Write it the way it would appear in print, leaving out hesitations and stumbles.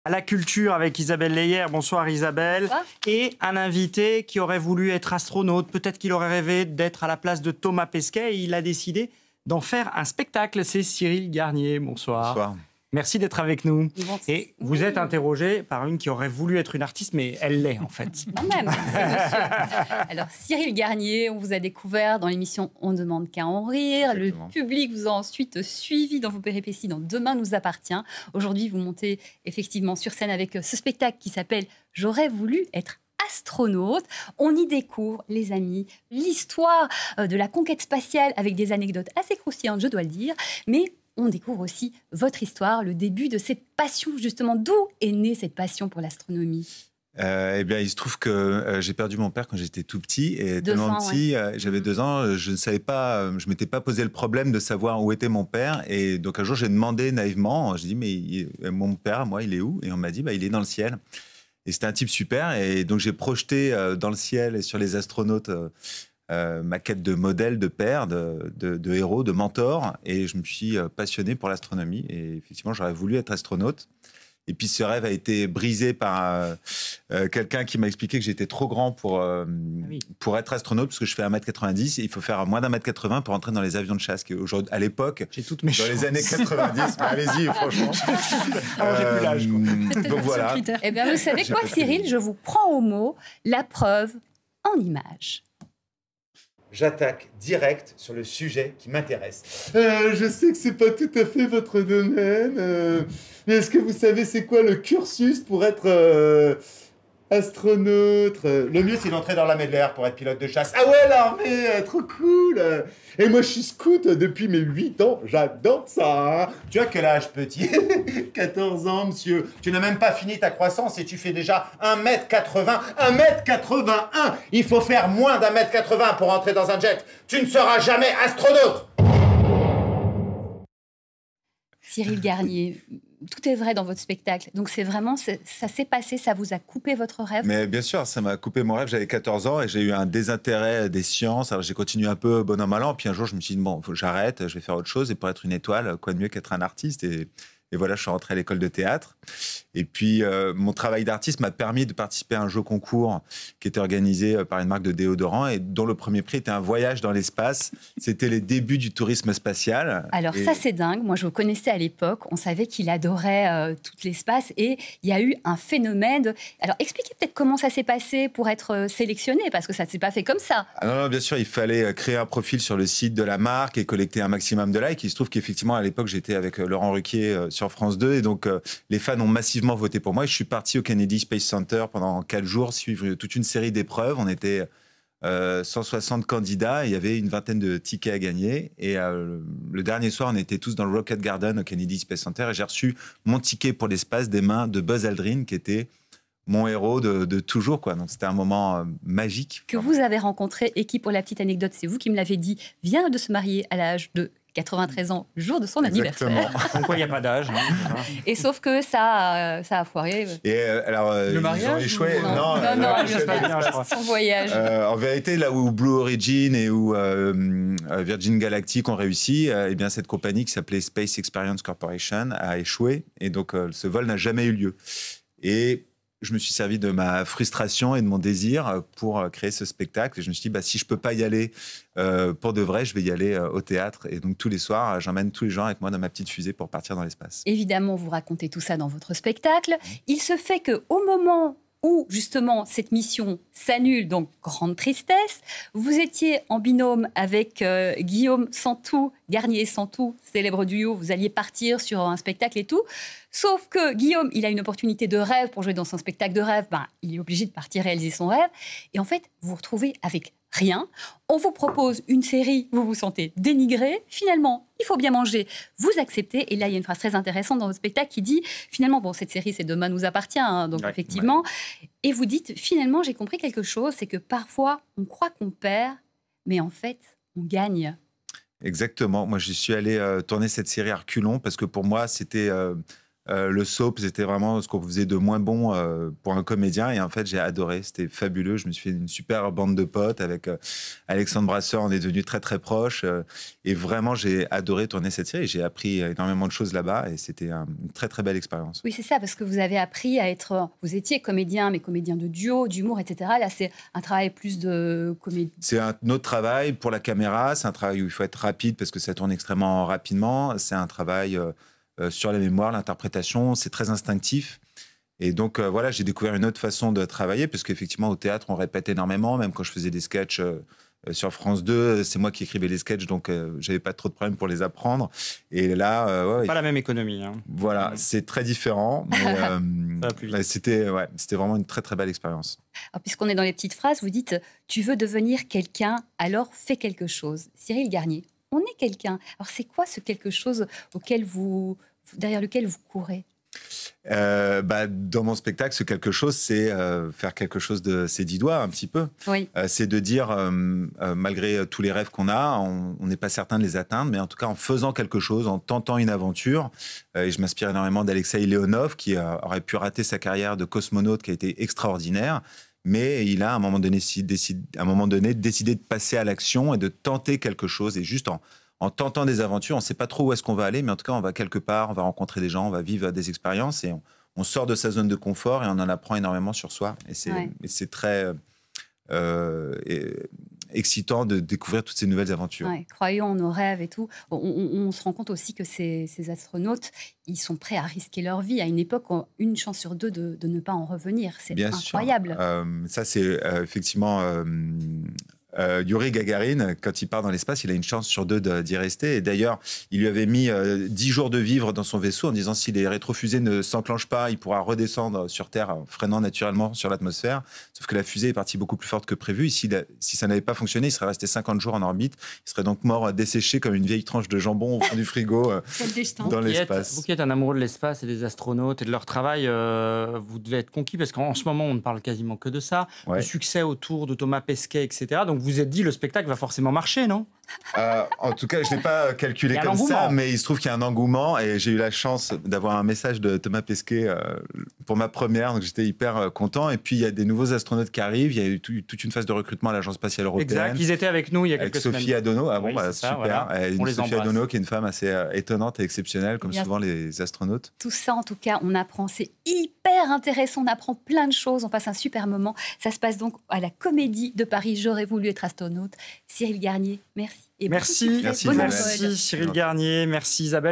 À la culture avec Isabelle Leyer. Bonsoir Isabelle. Bonsoir. Et un invité qui aurait voulu être astronaute. Peut-être qu'il aurait rêvé d'être à la place de Thomas Pesquet et il a décidé d'en faire un spectacle. C'est Cyril Garnier. Bonsoir. Bonsoir. Merci d'être avec nous. Bonsoir. Et vous êtes interrogé par une qui aurait voulu être une artiste, mais elle l'est en fait. Quand même, c'est monsieur. Alors, Cyril Garnier, on vous a découvert dans l'émission On ne demande qu'à en rire. Exactement. Le public vous a ensuite suivi dans vos péripéties dans Demain nous appartient. Aujourd'hui, vous montez effectivement sur scène avec ce spectacle qui s'appelle J'aurais voulu être astronaute. On y découvre, les amis, l'histoire de la conquête spatiale avec des anecdotes assez croustillantes, je dois le dire, mais on découvre aussi votre histoire, le début de cette passion, justement. D'où est née cette passion pour l'astronomie ? Eh bien, il se trouve que j'ai perdu mon père quand j'étais tout petit. Et tellement petit, j'avais 2 ans, je ne savais pas, je m'étais pas posé le problème de savoir où était mon père. Et donc un jour, j'ai demandé naïvement, j'ai dit, mais mon père, moi, il est où ? Et on m'a dit, il est dans le ciel. Et c'était un type super. Et donc j'ai projeté dans le ciel et sur les astronautes ma quête de modèle, de père, de héros, de mentor. Et je me suis passionné pour l'astronomie. Et effectivement, j'aurais voulu être astronaute. Et puis ce rêve a été brisé par quelqu'un qui m'a expliqué que j'étais trop grand pour être astronaute, parce que je fais 1m90 et il faut faire moins d'1m80 pour entrer dans les avions de chasse. À l'époque, J'ai toutes mes dans les chances. années 90, allez-y, franchement. Alors, j'ai plus l'âge, quoi. Donc voilà. Eh bien, vous savez quoi, Cyril ? Je vous prends au mot, la preuve en images. J'attaque direct sur le sujet qui m'intéresse. Je sais que c'est pas tout à fait votre domaine, mais est-ce que vous savez c'est quoi le cursus pour être astronaute? Le mieux c'est d'entrer dans l'armée de l'air pour être pilote de chasse. Ah ouais, l'armée, trop cool. Et moi je suis scout depuis mes 8 ans, j'adore ça, hein. Tu as quel âge, petit? 14 ans, monsieur. Tu n'as même pas fini ta croissance et tu fais déjà 1m80. 1m81. Il faut faire moins d'1m80 pour entrer dans un jet. Tu ne seras jamais astronaute. Cyril Garnier, tout est vrai dans votre spectacle. Donc c'est vraiment, ça s'est passé, ça vous a coupé votre rêve. Mais bien sûr, ça m'a coupé mon rêve. J'avais 14 ans et j'ai eu un désintérêt des sciences. Alors j'ai continué un peu bon an, mal an. Puis un jour, je me suis dit, bon, faut que j'arrête, je vais faire autre chose. Et pour être une étoile, quoi de mieux qu'être un artiste ? Et voilà, je suis rentré à l'école de théâtre. Et puis, mon travail d'artiste m'a permis de participer à un jeu concours qui était organisé par une marque de déodorant et dont le premier prix était un voyage dans l'espace. C'était les débuts du tourisme spatial. Alors ça, c'est dingue. Moi, je vous connaissais à l'époque. On savait qu'il adorait tout l'espace. Et il y a eu un phénomène. Alors, expliquez peut-être comment ça s'est passé pour être sélectionné, parce que ça ne s'est pas fait comme ça. Ah non, bien sûr, il fallait créer un profil sur le site de la marque et collecter un maximum de likes. Il se trouve qu'effectivement, à l'époque, j'étais avec Laurent Ruquier sur France 2. Et donc, les fans ont massivement voté pour moi. Et je suis parti au Kennedy Space Center pendant 4 jours, suivre toute une série d'épreuves. On était 160 candidats. Et il y avait une vingtaine de tickets à gagner. Et le dernier soir, on était tous dans le Rocket Garden au Kennedy Space Center. Et j'ai reçu mon ticket pour l'espace des mains de Buzz Aldrin, qui était mon héros de toujours, quoi. Donc c'était un moment magique. Que vous avez rencontré et qui, pour la petite anecdote, c'est vous qui me l'avez dit, vient de se marier à l'âge de 93 ans, jour de son anniversaire. Comme quoi, il n'y a pas d'âge. Hein. Et sauf que ça a foiré. Et alors, Le ils ont mariage échoué. ou- Non, je sais pas bien, je crois. son voyage. En vérité, là où Blue Origin et où Virgin Galactic ont réussi, eh bien cette compagnie qui s'appelait Space Experience Corporation a échoué et donc ce vol n'a jamais eu lieu. Et je me suis servi de ma frustration et de mon désir pour créer ce spectacle. Et je me suis dit, si je peux pas y aller pour de vrai, je vais y aller au théâtre. Et donc tous les soirs, j'emmène tous les gens avec moi dans ma petite fusée pour partir dans l'espace. Évidemment, vous racontez tout ça dans votre spectacle. Il se fait qu'au moment où, justement, cette mission s'annule, donc grande tristesse, vous étiez en binôme avec Guillaume Santou, Garnier Santou, célèbre duo, vous alliez partir sur un spectacle et tout. Sauf que Guillaume, il a une opportunité de rêve pour jouer dans son spectacle de rêve, il est obligé de partir réaliser son rêve. Et en fait, vous vous retrouvez avec rien. On vous propose une série, vous vous sentez dénigré. Finalement, il faut bien manger. Vous acceptez. Et là, il y a une phrase très intéressante dans votre spectacle qui dit, finalement, bon, cette série, c'est Demain nous appartient, hein, donc Ouais, effectivement. Et vous dites, finalement, j'ai compris quelque chose, c'est que parfois, on croit qu'on perd, mais en fait, on gagne. Exactement. Moi, je suis allé tourner cette série à reculons parce que pour moi, c'était Le soap, c'était vraiment ce qu'on faisait de moins bon pour un comédien. Et en fait, j'ai adoré. C'était fabuleux. Je me suis fait une super bande de potes avec Alexandre Brasseur. On est devenus très, très proches. Et vraiment, j'ai adoré tourner cette série. J'ai appris énormément de choses là-bas. Et c'était une très, très belle expérience. Oui, c'est ça, parce que vous avez appris à être... Vous étiez comédien, mais comédien de duo, d'humour, etc. Là, c'est un travail plus de comédie. C'est un autre travail pour la caméra. C'est un travail où il faut être rapide parce que ça tourne extrêmement rapidement. C'est un travail... sur la mémoire, l'interprétation, c'est très instinctif. Et donc, voilà, j'ai découvert une autre façon de travailler, parce qu'effectivement, au théâtre, on répète énormément. Même quand je faisais des sketchs sur France 2, c'est moi qui écrivais les sketchs, donc j'avais pas trop de problème pour les apprendre. Et là... ouais, pas la même économie. Hein. Voilà, c'est très différent. Mais c'était vraiment une très, très belle expérience. Puisqu'on est dans les petites phrases, vous dites « Tu veux devenir quelqu'un, alors fais quelque chose ». Cyril Garnier, on est quelqu'un. Alors, c'est quoi ce quelque chose derrière lequel vous courez? Dans mon spectacle, ce quelque chose, c'est faire quelque chose de ses 10 doigts, un petit peu. Oui. C'est de dire, malgré tous les rêves qu'on a, on n'est pas certain de les atteindre, mais en tout cas, en faisant quelque chose, en tentant une aventure. Et je m'inspire énormément d'Alexeï Leonov, qui aurait pu rater sa carrière de cosmonaute, qui a été extraordinaire. Mais il a, à un moment donné, décidé de passer à l'action et de tenter quelque chose. Et juste en tentant des aventures, on ne sait pas trop où est-ce qu'on va aller, mais en tout cas, on va quelque part, on va rencontrer des gens, on va vivre des expériences et on sort de sa zone de confort et on en apprend énormément sur soi. Et c'est très excitant de découvrir toutes ces nouvelles aventures. Ouais, croyons en nos rêves et tout. On se rend compte aussi que ces astronautes, ils sont prêts à risquer leur vie. À une époque, une chance sur deux de ne pas en revenir. C'est bien incroyable. Ça, c'est effectivement... Yuri Gagarin, quand il part dans l'espace, il a une chance sur 2 d'y rester. Et d'ailleurs, il lui avait mis 10 jours de vivre dans son vaisseau en disant si les rétrofusées ne s'enclenchent pas, il pourra redescendre sur Terre, freinant naturellement sur l'atmosphère. Sauf que la fusée est partie beaucoup plus forte que prévu. Si ça n'avait pas fonctionné, il serait resté 50 jours en orbite. Il serait donc mort desséché comme une vieille tranche de jambon au fond du frigo dans l'espace. Vous qui êtes un amoureux de l'espace et des astronautes et de leur travail, vous devez être conquis parce qu'en ce moment, on ne parle quasiment que de ça. Ouais. Le succès autour de Thomas Pesquet, etc. Donc, vous vous êtes dit, le spectacle va forcément marcher, non? En tout cas, je n'ai pas calculé comme ça, mais il se trouve qu'il y a un engouement et j'ai eu la chance d'avoir un message de Thomas Pesquet pour ma première, donc j'étais hyper content. Et puis, il y a des nouveaux astronautes qui arrivent, il y a eu toute une phase de recrutement à l'Agence spatiale européenne. Exact, ils étaient avec nous il y a quelques semaines. Avec Sophie Adono, oui, super. Ça, voilà. Sophie Adono qui est une femme assez étonnante et exceptionnelle, comme souvent les astronautes. Tout ça, en tout cas, on apprend, c'est hyper intéressant, on apprend plein de choses, on passe un super moment. Ça se passe donc à la Comédie de Paris, J'aurais voulu être astronaute. Cyril Garnier, merci. Et merci Cyril Garnier, merci Isabelle.